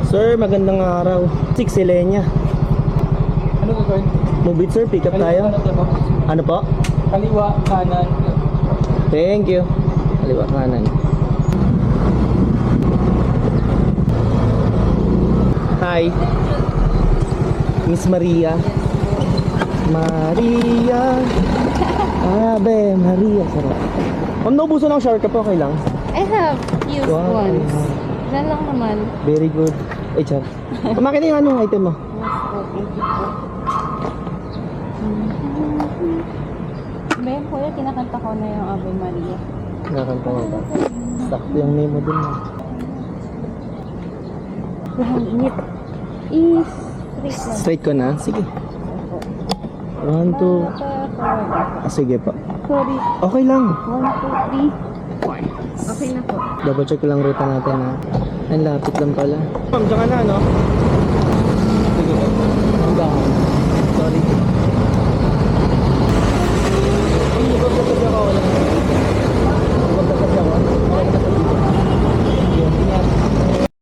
Sir, magandang araw. 6 Silenia. Ano gagawin? Move it, sir. Pick up tayo. Ano po? Kaliwa, kanan. Thank you. Kaliwa kanan. Hi. Miss Maria. Maria. Ave Maria. Sarap. Ma'am, naubusan ako shower ka po. Okay lang? I have used Wow. once. Yan lang naman. Very good. Ay, char. Kumakita yung anong item mo? Ben, kuya, kinakanta ko na yung Ave Maria. Nakakanta mo ba? Sakto yung name mo dun. Ang init. Straight lang. Straight ko na? Sige. 1, 2. Sige po. Sorry. Okay lang. 1, 2, 3. Okay na po. Double check ko lang ruta natin ha. Ang lapit lang pala. Ma'am, dyan ka na, no?